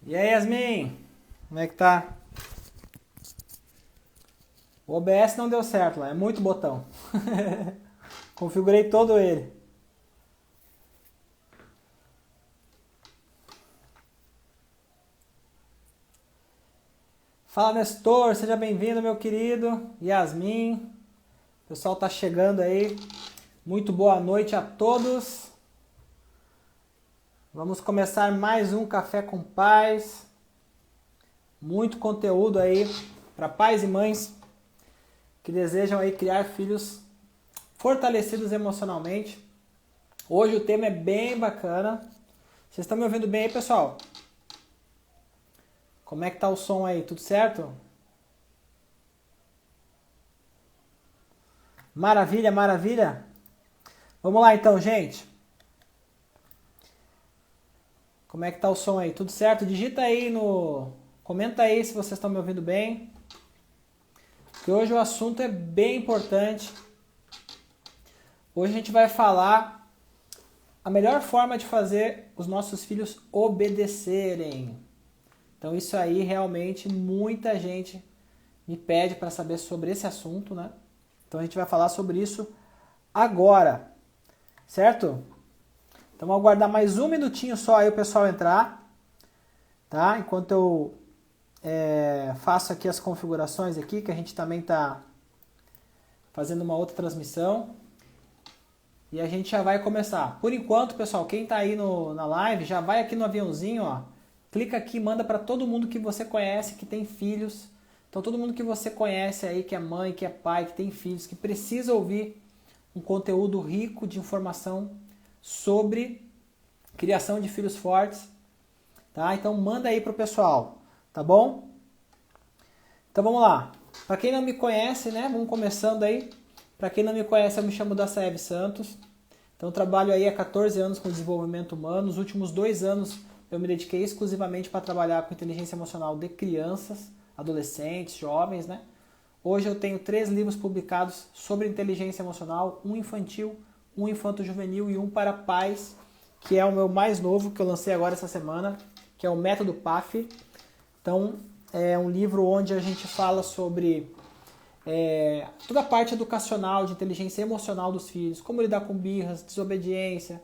E aí, Yasmin? Como é que tá? O OBS não deu certo lá, é muito botão. Configurei todo ele. Fala, Nestor, seja bem-vindo, meu querido. Yasmin, o pessoal tá chegando aí. Muito boa noite a todos. Vamos começar mais um Café com Paz. Muito conteúdo aí para pais e mães que desejam aí criar filhos fortalecidos emocionalmente. Hoje o tema é bem bacana. Vocês estão me ouvindo bem aí, pessoal? Como é que tá o som aí? Tudo certo? Maravilha, maravilha. Vamos lá então, gente. Como é que tá o som aí? Tudo certo? Digita aí no... Comenta aí se vocês estão me ouvindo bem. Porque hoje o assunto é bem importante. Hoje a gente vai falar a melhor forma de fazer os nossos filhos obedecerem. Então isso aí realmente muita gente me pede para saber sobre esse assunto, né? Então a gente vai falar sobre isso agora, certo? Então vamos aguardar mais um minutinho só aí o pessoal entrar, tá? Enquanto eu faço aqui as configurações aqui, que a gente também está fazendo uma outra transmissão. E a gente já vai começar. Por enquanto, pessoal, quem está aí na live, já vai aqui no aviãozinho, ó. Clica aqui, manda para todo mundo que você conhece, que tem filhos. Então todo mundo que você conhece aí, que é mãe, que é pai, que tem filhos, que precisa ouvir um conteúdo rico de informação sobre criação de filhos fortes, tá? Então manda aí pro pessoal, tá bom? Então vamos lá. Para quem não me conhece, né? Vamos começando aí. Para quem não me conhece, eu me chamo Daçaev Santos. Então trabalho aí há 14 anos com desenvolvimento humano. Nos últimos 2 anos eu me dediquei exclusivamente para trabalhar com inteligência emocional de crianças, adolescentes, jovens, né? Hoje eu tenho 3 livros publicados sobre inteligência emocional, um infantil, um infanto-juvenil e um para pais, que é o meu mais novo, que eu lancei agora essa semana, que é o Método PAF. Então, é um livro onde a gente fala sobre toda a parte educacional de inteligência emocional dos filhos, como lidar com birras, desobediência,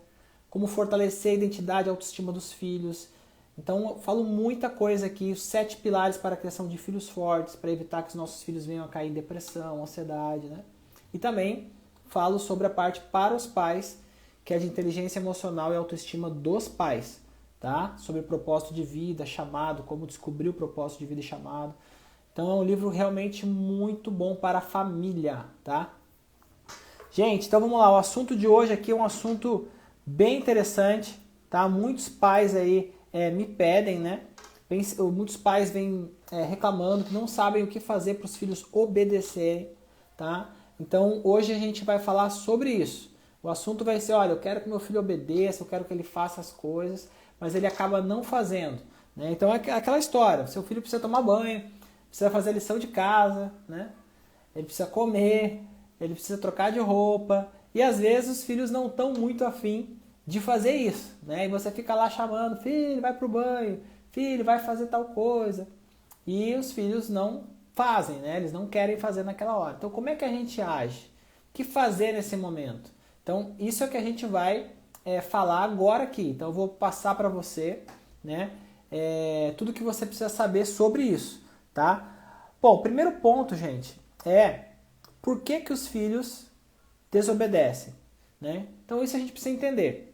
como fortalecer a identidade e a autoestima dos filhos. Então eu falo muita coisa aqui, os 7 pilares para a criação de filhos fortes, para evitar que os nossos filhos venham a cair em depressão, ansiedade, né? E também falo sobre a parte para os pais, que é de inteligência emocional e autoestima dos pais, tá? Sobre propósito de vida, chamado, como descobrir o propósito de vida e chamado. Então é um livro realmente muito bom para a família, tá? Gente, então vamos lá, o assunto de hoje aqui é um assunto bem interessante, tá? Muitos pais aí me pedem, né? Muitos pais vêm reclamando que não sabem o que fazer para os filhos obedecerem, tá? Então hoje a gente vai falar sobre isso. O assunto vai ser, olha, eu quero que meu filho obedeça, eu quero que ele faça as coisas, mas ele acaba não fazendo, né? Então é aquela história, seu filho precisa tomar banho, precisa fazer a lição de casa, né? Ele precisa comer, ele precisa trocar de roupa. E às vezes os filhos não estão muito afim de fazer isso, né? E você fica lá chamando, filho, vai pro banho, filho, vai fazer tal coisa. E os filhos não fazem, né? Eles não querem fazer naquela hora. Então como é que a gente age? O que fazer nesse momento? Então isso é o que a gente vai falar agora aqui. Então eu vou passar para você, né? Tudo que você precisa saber sobre isso. Tá? Bom, o primeiro ponto, gente, é por que os filhos desobedecem, né? Então isso a gente precisa entender.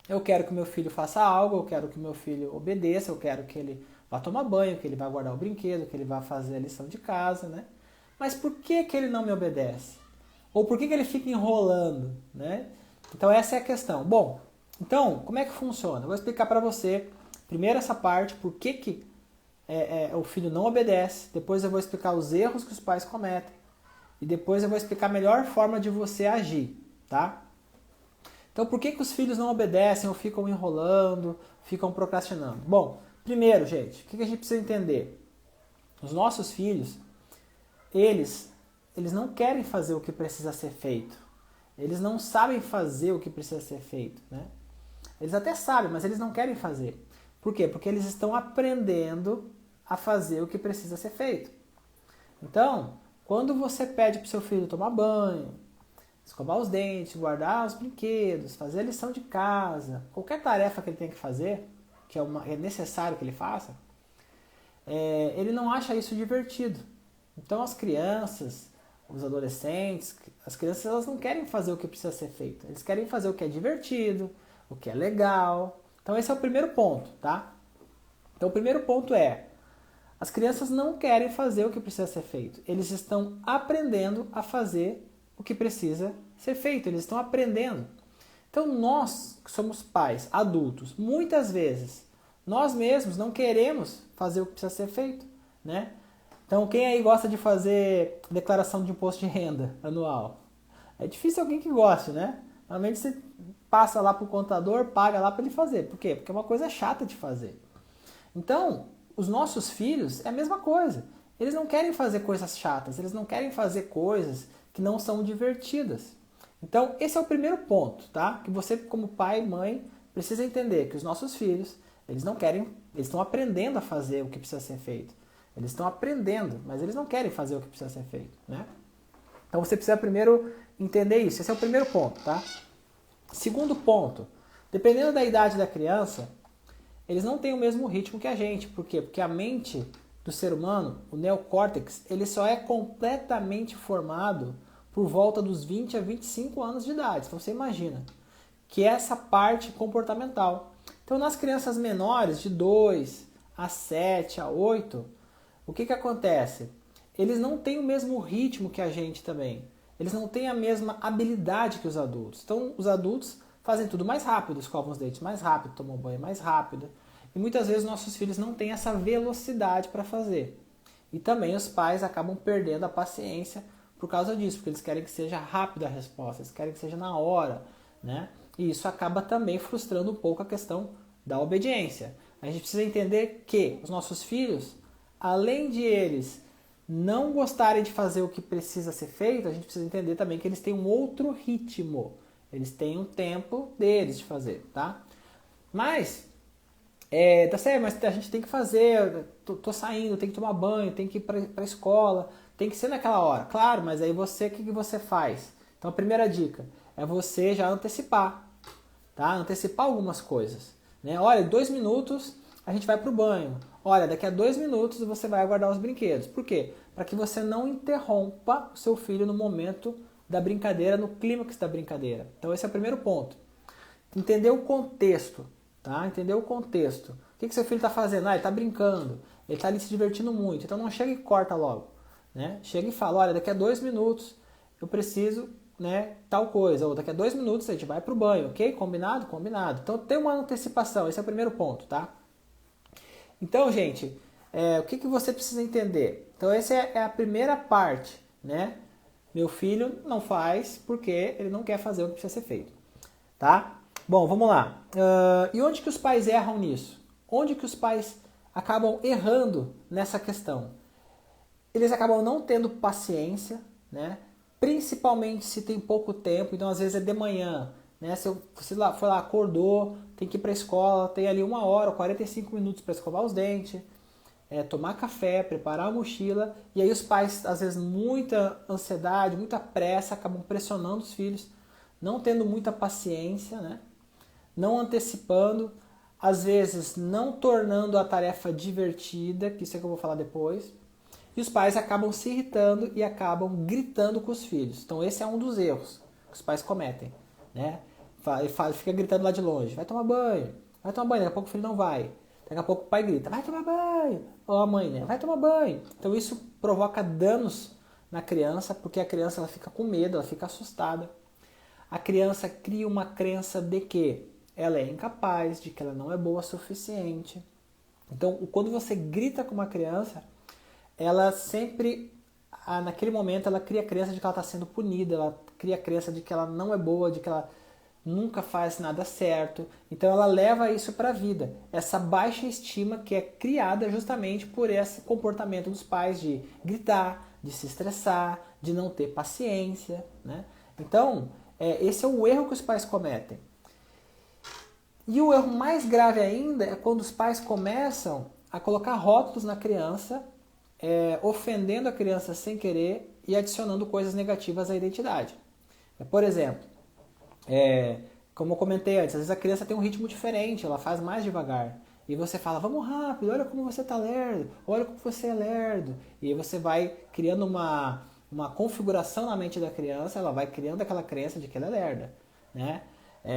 Eu quero que meu filho faça algo, eu quero que meu filho obedeça, eu quero que ele vá tomar banho, que ele vá guardar o brinquedo, que ele vá fazer a lição de casa, né? Mas por que ele não me obedece? Ou por que ele fica enrolando, né? Então essa é a questão. Bom, então, como é que funciona? Eu vou explicar para você, primeiro essa parte, por que o filho não obedece, depois eu vou explicar os erros que os pais cometem e depois eu vou explicar a melhor forma de você agir, tá? Então por que os filhos não obedecem ou ficam enrolando, ficam procrastinando? Bom, primeiro, gente, o que a gente precisa entender? Os nossos filhos, eles não querem fazer o que precisa ser feito. Eles não sabem fazer o que precisa ser feito, né? Eles até sabem, mas eles não querem fazer. Por quê? Porque eles estão aprendendo a fazer o que precisa ser feito. Então, quando você pede para o seu filho tomar banho, escovar os dentes, guardar os brinquedos, fazer a lição de casa, qualquer tarefa que ele tem que fazer, que é necessário que ele faça, ele não acha isso divertido. Então as crianças, os adolescentes, as crianças elas não querem fazer o que precisa ser feito. Eles querem fazer o que é divertido, o que é legal. Então esse é o primeiro ponto, tá? Então o primeiro ponto é, as crianças não querem fazer o que precisa ser feito. Eles estão aprendendo a fazer o que precisa ser feito. Eles estão aprendendo. Então nós, que somos pais, adultos, muitas vezes, nós mesmos não queremos fazer o que precisa ser feito, né? Então quem aí gosta de fazer declaração de imposto de renda anual? É difícil alguém que goste, né? Normalmente você passa lá para o contador, paga lá para ele fazer. Por quê? Porque é uma coisa chata de fazer. Então, os nossos filhos é a mesma coisa. Eles não querem fazer coisas chatas, eles não querem fazer coisas que não são divertidas. Então, esse é o primeiro ponto, tá? Que você, como pai e mãe, precisa entender que os nossos filhos, eles não querem, eles estão aprendendo a fazer o que precisa ser feito. Eles estão aprendendo, mas eles não querem fazer o que precisa ser feito, né? Então, você precisa primeiro entender isso. Esse é o primeiro ponto, tá? Segundo ponto, dependendo da idade da criança, eles não têm o mesmo ritmo que a gente. Por quê? Porque a mente do ser humano, o neocórtex, ele só é completamente formado por volta dos 20 a 25 anos de idade. Então você imagina que é essa parte comportamental. Então nas crianças menores, de 2 a 7, a 8, o que acontece? Eles não têm o mesmo ritmo que a gente também. Eles não têm a mesma habilidade que os adultos. Então os adultos fazem tudo mais rápido, escovam os dentes mais rápido, tomam banho mais rápido. E muitas vezes nossos filhos não têm essa velocidade para fazer. E também os pais acabam perdendo a paciência por causa disso, porque eles querem que seja rápida a resposta, eles querem que seja na hora, né? E isso acaba também frustrando um pouco a questão da obediência. A gente precisa entender que os nossos filhos, além de eles não gostarem de fazer o que precisa ser feito, a gente precisa entender também que eles têm um outro ritmo. Eles têm um tempo deles de fazer, tá? Mas, tá certo, mas a gente tem que fazer, tô saindo, tem que tomar banho, tem que ir para a escola, tem que ser naquela hora. Claro, mas aí você, o que você faz? Então a primeira dica é você já antecipar, tá? Antecipar algumas coisas, né? Olha, 2 minutos a gente vai para o banho. Olha, daqui a 2 minutos você vai guardar os brinquedos. Por quê? Para que você não interrompa o seu filho no momento da brincadeira, no clímax da brincadeira. Então esse é o primeiro ponto. Entender o contexto, tá? Entender o contexto. O que seu filho está fazendo? Ele está brincando, ele está ali se divertindo muito. Então não chega e corta logo, né? Chega e fala, olha, daqui a 2 minutos eu preciso, né, tal coisa. Ou daqui a 2 minutos a gente vai para o banho, ok? Combinado? Combinado. Então tem uma antecipação, esse é o primeiro ponto, tá? Então, gente, o que você precisa entender? Então essa é a primeira parte, né? Meu filho não faz porque ele não quer fazer o que precisa ser feito, tá? Bom, vamos lá. E onde que os pais erram nisso? Onde que os pais acabam errando nessa questão? Eles acabam não tendo paciência, né? Principalmente se tem pouco tempo, então às vezes é de manhã, né? Se você foi lá, acordou, tem que ir para a escola, tem ali 1 hora, 45 minutos para escovar os dentes, tomar café, preparar a mochila, e aí os pais, às vezes, muita ansiedade, muita pressa, acabam pressionando os filhos, não tendo muita paciência, né? Não antecipando, às vezes não tornando a tarefa divertida, que isso é que eu vou falar depois, e os pais acabam se irritando e acabam gritando com os filhos. Então esse é um dos erros que os pais cometem, né? Fica gritando lá de longe, vai tomar banho, daqui a pouco o filho não vai. Daqui a pouco o pai grita, vai tomar banho. Ou a mãe, né? Vai tomar banho. Então isso provoca danos na criança, porque a criança ela fica com medo, ela fica assustada. A criança cria uma crença de que ela é incapaz, de que ela não é boa o suficiente. Então, quando você grita com uma criança, ela sempre, naquele momento, ela cria a crença de que ela está sendo punida, ela cria a crença de que ela não é boa, de que ela nunca faz nada certo. Então ela leva isso para a vida. Essa baixa estima que é criada justamente por esse comportamento dos pais de gritar, de se estressar, de não ter paciência, né? Então, esse é o erro que os pais cometem. E o erro mais grave ainda é quando os pais começam a colocar rótulos na criança, ofendendo a criança sem querer e adicionando coisas negativas à identidade. Por exemplo, como eu comentei antes, às vezes a criança tem um ritmo diferente, ela faz mais devagar. E você fala, vamos rápido, olha como você está lerdo, olha como você é lerdo. E aí você vai criando uma configuração na mente da criança, ela vai criando aquela crença de que ela é lerda. Né?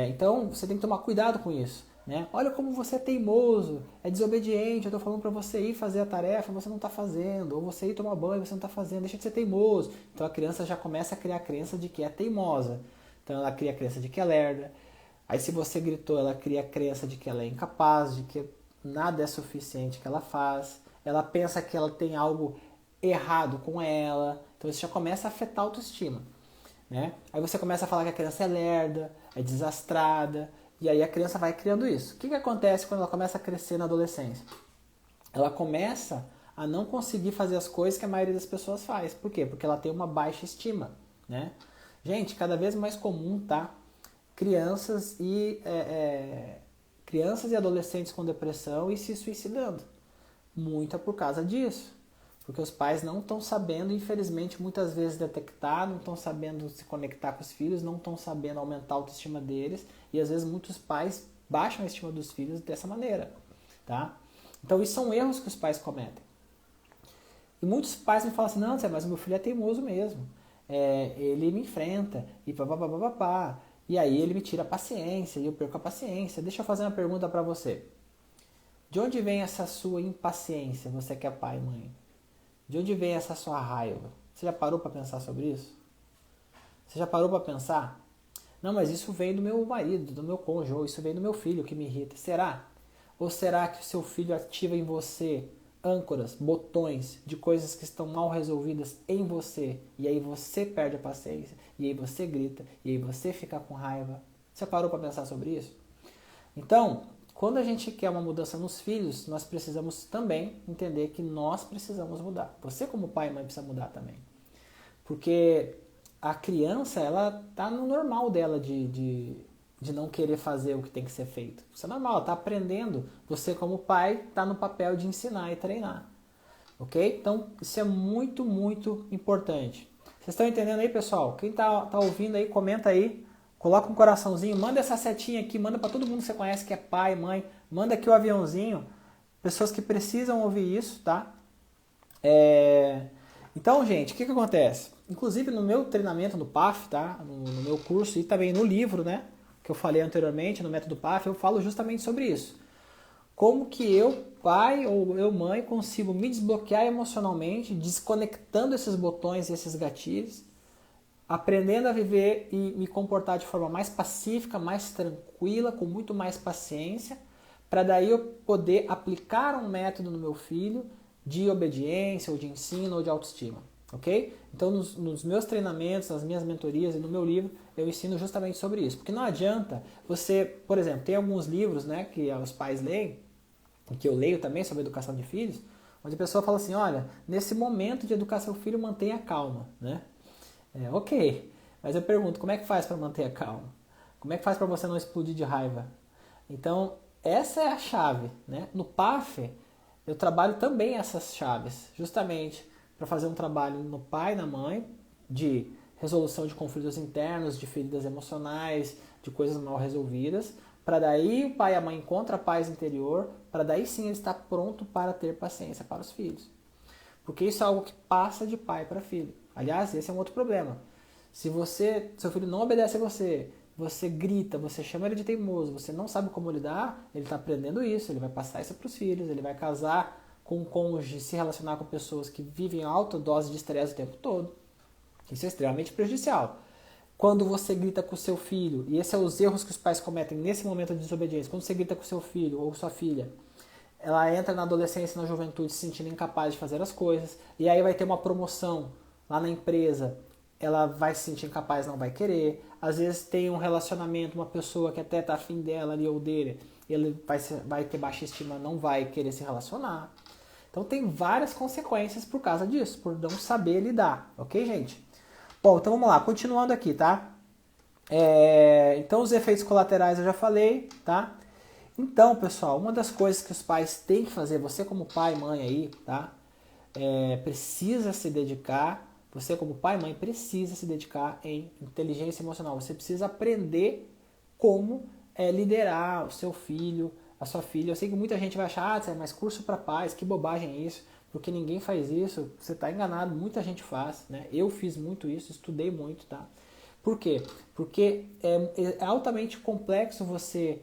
Então você tem que tomar cuidado com isso. Né? Olha como você é teimoso, é desobediente, eu estou falando para você ir fazer a tarefa, você não está fazendo. Ou você ir tomar banho, você não está fazendo, deixa de ser teimoso. Então a criança já começa a criar a crença de que é teimosa. Então ela cria a crença de que é lerda. Aí se você gritou, ela cria a crença de que ela é incapaz, de que nada é suficiente que ela faz. Ela pensa que ela tem algo errado com ela. Então isso já começa a afetar a autoestima. Né? Aí você começa a falar que a criança é lerda, é desastrada, e aí a criança vai criando isso. O que acontece quando ela começa a crescer na adolescência? Ela começa a não conseguir fazer as coisas que a maioria das pessoas faz. Por quê? Porque ela tem uma baixa estima. Né? Gente, cada vez mais comum, tá? Crianças e adolescentes com depressão e se suicidando. Muito é por causa disso. Porque os pais não estão sabendo, infelizmente, muitas vezes detectar, não estão sabendo se conectar com os filhos, não estão sabendo aumentar a autoestima deles. E às vezes muitos pais baixam a estima dos filhos dessa maneira. Tá? Então isso são erros que os pais cometem. E muitos pais me falam assim, não, mas o meu filho é teimoso mesmo. Ele me enfrenta e papapá. E aí ele me tira a paciência e eu perco a paciência. Deixa eu fazer uma pergunta para você. De onde vem essa sua impaciência, você que é pai e mãe? De onde vem essa sua raiva? Você já parou para pensar sobre isso? Você já parou para pensar? Não, mas isso vem do meu marido, do meu cônjuge, ou isso vem do meu filho que me irrita. Será? Ou será que o seu filho ativa em você âncoras, botões de coisas que estão mal resolvidas em você, e aí você perde a paciência, e aí você grita, e aí você fica com raiva? Você parou para pensar sobre isso? Então, quando a gente quer uma mudança nos filhos, nós precisamos também entender que nós precisamos mudar. Você como pai e mãe precisa mudar também. Porque a criança, ela tá no normal dela de não querer fazer o que tem que ser feito. Isso é normal, ela está aprendendo. Você como pai está no papel de ensinar e treinar. Ok? Então, isso é muito, muito importante. Vocês estão entendendo aí, pessoal? Quem tá ouvindo aí, comenta aí. Coloca um coraçãozinho, manda essa setinha aqui, manda para todo mundo que você conhece que é pai, mãe. Manda aqui o aviãozinho. Pessoas que precisam ouvir isso, tá? Então, gente, o que acontece? Inclusive no meu treinamento no PAF, tá? No meu curso e também no livro, né? Que eu falei anteriormente, no método PAF, eu falo justamente sobre isso. Como que eu, pai ou eu, mãe, consigo me desbloquear emocionalmente, desconectando esses botões e esses gatilhos, aprendendo a viver e me comportar de forma mais pacífica, mais tranquila, com muito mais paciência, para daí eu poder aplicar um método no meu filho de obediência, ou de ensino, ou de autoestima. Ok? Então, nos meus treinamentos, nas minhas mentorias e no meu livro, eu ensino justamente sobre isso. Porque não adianta você, por exemplo, tem alguns livros, né, que os pais leem, que eu leio também sobre educação de filhos, onde a pessoa fala assim, olha, nesse momento de educar seu filho, mantenha a calma, né? Ok, mas eu pergunto, como é que faz para manter a calma? Como é que faz para você não explodir de raiva? Então, essa é a chave, né? No PAF, eu trabalho também essas chaves, justamente para fazer um trabalho no pai e na mãe, de resolução de conflitos internos, de feridas emocionais, de coisas mal resolvidas, para daí o pai e a mãe encontram a paz interior, para daí sim ele estar pronto para ter paciência para os filhos. Porque isso é algo que passa de pai para filho. Aliás, esse é um outro problema. Se seu filho não obedece a você, você grita, você chama ele de teimoso, você não sabe como lidar, ele está aprendendo isso, ele vai passar isso para os filhos, ele vai casar com um cônjuge, se relacionar com pessoas que vivem alta dose de estresse o tempo todo. Isso é extremamente prejudicial. Quando você grita com o seu filho, e esses são os erros que os pais cometem nesse momento de desobediência, quando você grita com o seu filho ou sua filha, ela entra na adolescência e na juventude se sentindo incapaz de fazer as coisas, e aí vai ter uma promoção lá na empresa, ela vai se sentir incapaz, não vai querer. Às vezes tem um relacionamento, uma pessoa que até está afim dela ali ou dele, ele vai ter baixa estima, não vai querer se relacionar. Então tem várias consequências por causa disso, por não saber lidar, ok, gente? Bom, então vamos lá, continuando aqui, tá? Então os efeitos colaterais eu já falei, tá? Então, pessoal, uma das coisas que os pais têm que fazer, você como pai e mãe aí, tá? Precisa se dedicar, você como pai e mãe precisa se dedicar em inteligência emocional. Você precisa aprender como liderar o seu filho, a sua filha. Eu sei que muita gente vai achar, mas curso para pais, que bobagem é isso, porque ninguém faz isso. Você está enganado, muita gente faz, né? Eu fiz muito isso, estudei muito, tá? Por quê? Porque é altamente complexo você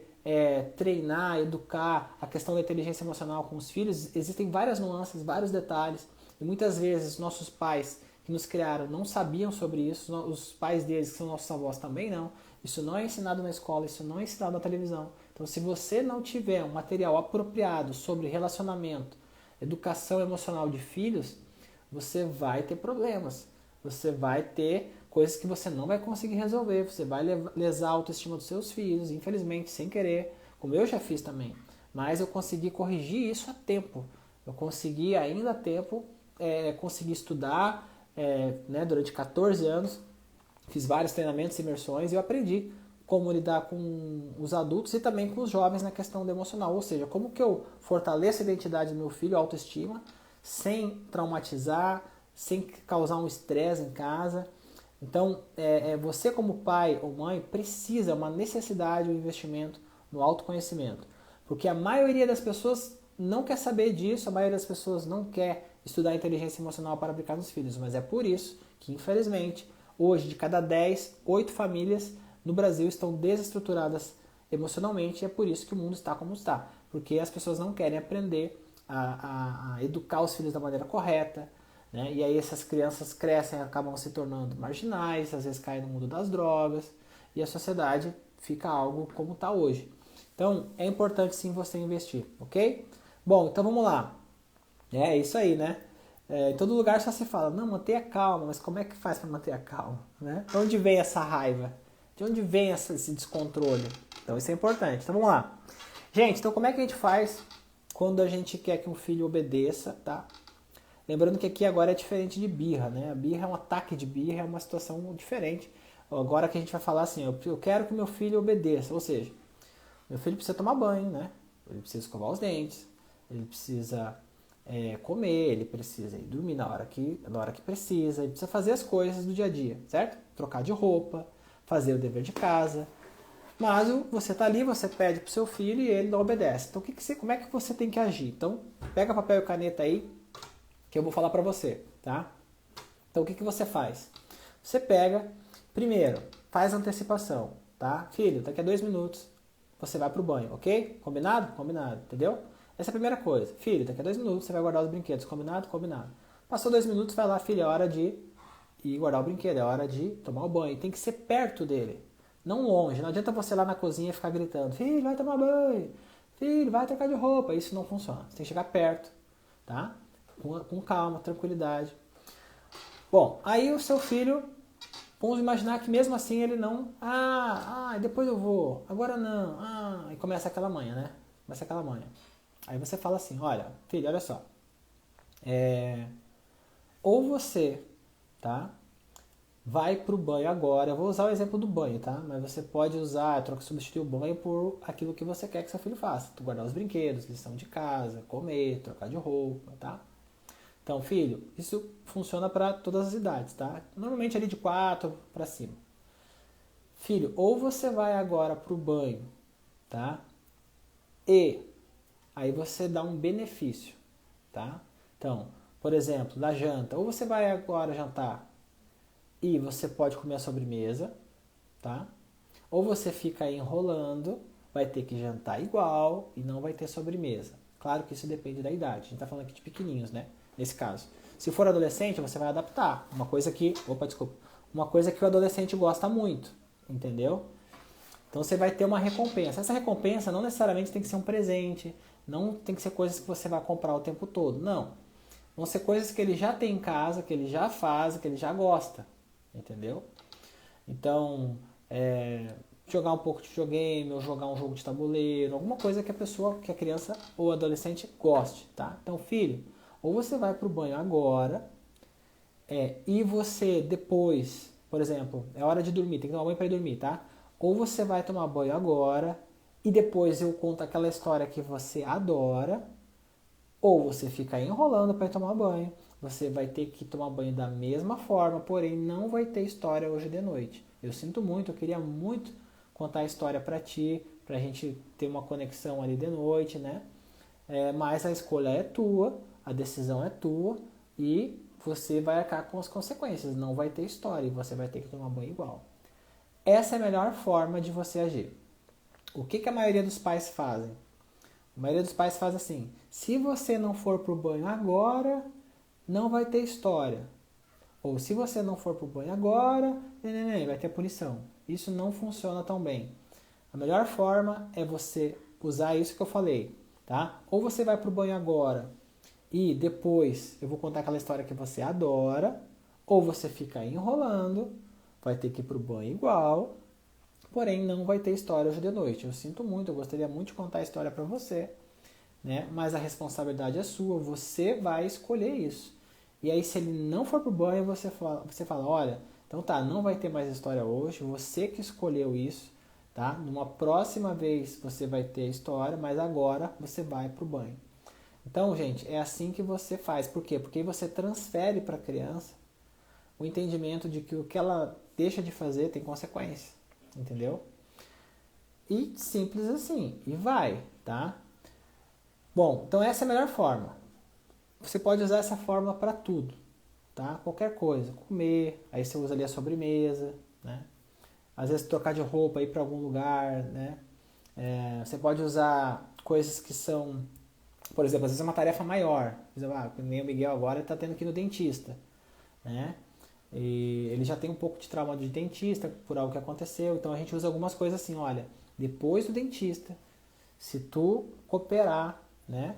treinar, educar a questão da inteligência emocional com os filhos. Existem várias nuances, vários detalhes. E muitas vezes nossos pais que nos criaram não sabiam sobre isso. Os pais deles, que são nossos avós, também não. Isso não é ensinado na escola, isso não é ensinado na televisão. Então, se você não tiver um material apropriado sobre relacionamento, educação emocional de filhos, você vai ter problemas. Você vai ter coisas que você não vai conseguir resolver. Você vai lesar a autoestima dos seus filhos, infelizmente, sem querer, como eu já fiz também. Mas eu consegui corrigir isso a tempo. Eu consegui ainda a tempo, consegui estudar né, durante 14 anos. Fiz vários treinamentos, imersões e eu aprendi como lidar com os adultos e também com os jovens na questão do emocional. Ou seja, como que eu fortaleço a identidade do meu filho, a autoestima, sem traumatizar, sem causar um estresse em casa. Então, você como pai ou mãe precisa, é uma necessidade, um investimento no autoconhecimento. Porque a maioria das pessoas não quer saber disso, a maioria das pessoas não quer estudar inteligência emocional para aplicar nos filhos. Mas é por isso que, infelizmente, hoje, de cada 10, 8 famílias no Brasil estão desestruturadas emocionalmente e é por isso que o mundo está como está. Porque as pessoas não querem aprender a educar os filhos da maneira correta, né? E aí essas crianças crescem, acabam se tornando marginais, às vezes caem no mundo das drogas e a sociedade fica algo como está hoje. Então, é importante sim você investir, ok? Bom, então vamos lá. É isso aí, né? Em todo lugar só se fala, não, mantenha calma, mas como é que faz para manter a calma? Né? De onde vem essa raiva? De onde vem esse descontrole? Então isso é importante. Então vamos lá. Gente, então como é que a gente faz quando a gente quer que um filho obedeça, tá? Lembrando que aqui agora é diferente de birra, né? A birra é um ataque de birra, é uma situação diferente. Agora que a gente vai falar assim, eu quero que meu filho obedeça, ou seja, meu filho precisa tomar banho, né? Ele precisa escovar os dentes, ele precisa comer, ele precisa ir dormir na hora que precisa, ele precisa fazer as coisas do dia a dia, certo? Trocar de roupa, fazer o dever de casa. Mas você está ali, você pede para o seu filho e ele não obedece. Então como é que você tem que agir? Então pega papel e caneta aí que eu vou falar para você, tá? Então o que você faz? Você pega, primeiro, faz antecipação, tá? Filho, daqui a 2 minutos você vai pro banho, ok? Combinado? Combinado, entendeu? Essa é a primeira coisa. Filho, daqui a 2 minutos você vai guardar os brinquedos. Combinado? Combinado. Passou 2 minutos, vai lá, filho, é hora de ir guardar o brinquedo, é hora de tomar o banho. Tem que ser perto dele, não longe. Não adianta você ir lá na cozinha e ficar gritando, filho, vai tomar banho, filho, vai trocar de roupa. Isso não funciona. Você tem que chegar perto, tá? Com calma, tranquilidade. Bom, aí o seu filho, vamos imaginar que mesmo assim ele não, depois eu vou, agora não, e começa aquela manha, né? Começa aquela manha. Aí você fala assim, olha, filho, olha só, ou você, tá, vai pro banho agora, eu vou usar o exemplo do banho, tá? Mas você pode usar, substituir o banho por aquilo que você quer que seu filho faça. Tu guardar os brinquedos, lição de casa, comer, trocar de roupa, tá? Então, filho, isso funciona para todas as idades, tá? Normalmente ali de 4 para cima. Filho, ou você vai agora pro banho, tá? E aí você dá um benefício, tá? Então, por exemplo, da janta, ou você vai agora jantar e você pode comer a sobremesa, tá? Ou você fica aí enrolando, vai ter que jantar igual e não vai ter sobremesa. Claro que isso depende da idade. A gente tá falando aqui de pequenininhos, né? Nesse caso. Se for adolescente, você vai adaptar. Uma coisa que o adolescente gosta muito, entendeu? Então você vai ter uma recompensa. Essa recompensa não necessariamente tem que ser um presente, não tem que ser coisas que você vai comprar o tempo todo, não. Vão ser coisas que ele já tem em casa, que ele já faz, que ele já gosta, entendeu? Então, jogar um pouco de videogame, ou jogar um jogo de tabuleiro, alguma coisa que a criança ou adolescente goste, tá? Então, filho, ou você vai pro banho agora, e você depois, por exemplo, é hora de dormir, tem que tomar banho para ir dormir, tá? Ou você vai tomar banho agora e depois eu conto aquela história que você adora, ou você fica enrolando para ir tomar banho, você vai ter que tomar banho da mesma forma, porém não vai ter história hoje de noite. Eu sinto muito, eu queria muito contar a história para ti, para a gente ter uma conexão ali de noite, né? Mas a escolha é tua, a decisão é tua e você vai arcar com as consequências. Não vai ter história e você vai ter que tomar banho igual. Essa é a melhor forma de você agir. O que a maioria dos pais fazem? A maioria dos pais faz assim: se você não for pro banho agora, não vai ter história. Ou se você não for pro banho agora, vai ter punição. Isso não funciona tão bem. A melhor forma é você usar isso que eu falei, tá? Ou você vai pro banho agora e depois eu vou contar aquela história que você adora, ou você fica enrolando, vai ter que ir pro banho igual, porém não vai ter história hoje de noite. Eu sinto muito, eu gostaria muito de contar a história para você, né? Mas a responsabilidade é sua, você vai escolher isso. E aí se ele não for pro banho, você fala, olha, então tá, não vai ter mais história hoje, você que escolheu isso, tá? Numa próxima vez você vai ter história, mas agora você vai pro banho. Então, gente, é assim que você faz. Por quê? Porque aí você transfere para a criança o entendimento de que o que ela deixa de fazer tem consequência, entendeu? E simples assim, e vai, tá? Bom, então essa é a melhor forma. Você pode usar essa fórmula para tudo, tá? Qualquer coisa, comer, aí você usa ali a sobremesa, né? Às vezes trocar de roupa, ir para algum lugar, né? Você pode usar coisas que são, por exemplo, às vezes é uma tarefa maior. Por exemplo, nem o Miguel agora está tendo que ir no dentista, né? E ele já tem um pouco de trauma de dentista por algo que aconteceu, então a gente usa algumas coisas assim, olha, depois do dentista, se tu cooperar, né?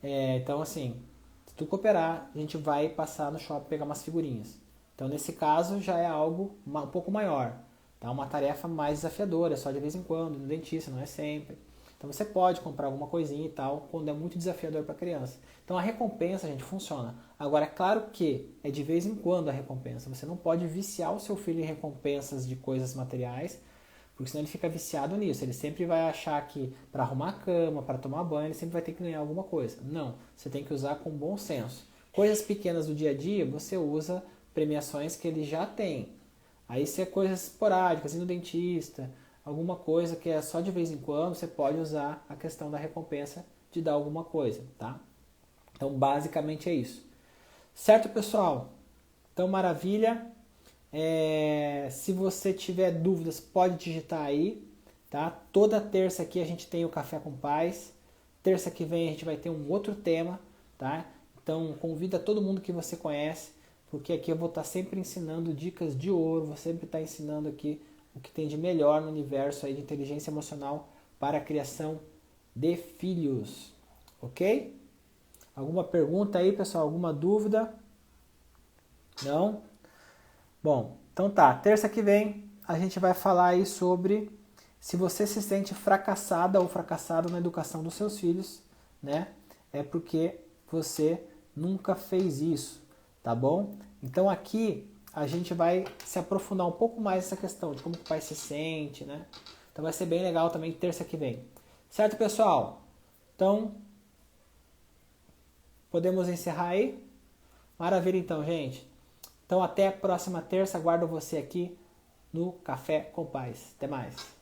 Então assim, se tu cooperar, a gente vai passar no shopping pegar umas figurinhas. Então nesse caso já é algo um pouco maior, tá? Uma tarefa mais desafiadora, só de vez em quando, no dentista, não é sempre. Então você pode comprar alguma coisinha e tal, quando é muito desafiador para a criança. Então a recompensa, gente, funciona. Agora, é claro que é de vez em quando a recompensa. Você não pode viciar o seu filho em recompensas de coisas materiais, porque senão ele fica viciado nisso. Ele sempre vai achar que para arrumar a cama, para tomar banho, ele sempre vai ter que ganhar alguma coisa. Não, você tem que usar com bom senso. Coisas pequenas do dia a dia, você usa premiações que ele já tem. Aí se é coisas esporádicas, ir no dentista, alguma coisa que é só de vez em quando, você pode usar a questão da recompensa de dar alguma coisa, tá? Então, basicamente é isso. Certo, pessoal? Então, maravilha. Se você tiver dúvidas, pode digitar aí, tá? Toda terça aqui a gente tem o Café com Paz. Terça que vem a gente vai ter um outro tema, tá? Então, convida todo mundo que você conhece, porque aqui eu vou estar sempre ensinando dicas de ouro, vou sempre estar ensinando aqui o que tem de melhor no universo aí de inteligência emocional para a criação de filhos, ok? Alguma pergunta aí, pessoal? Alguma dúvida? Não? Bom, então tá. Terça que vem a gente vai falar aí sobre se você se sente fracassada ou fracassado na educação dos seus filhos, né? É porque você nunca fez isso, tá bom? Então aqui a gente vai se aprofundar um pouco mais nessa questão de como o pai se sente, né? Então vai ser bem legal também terça que vem. Certo, pessoal? Então, podemos encerrar aí? Maravilha então, gente. Então até a próxima terça. Aguardo você aqui no Café com Paz. Até mais.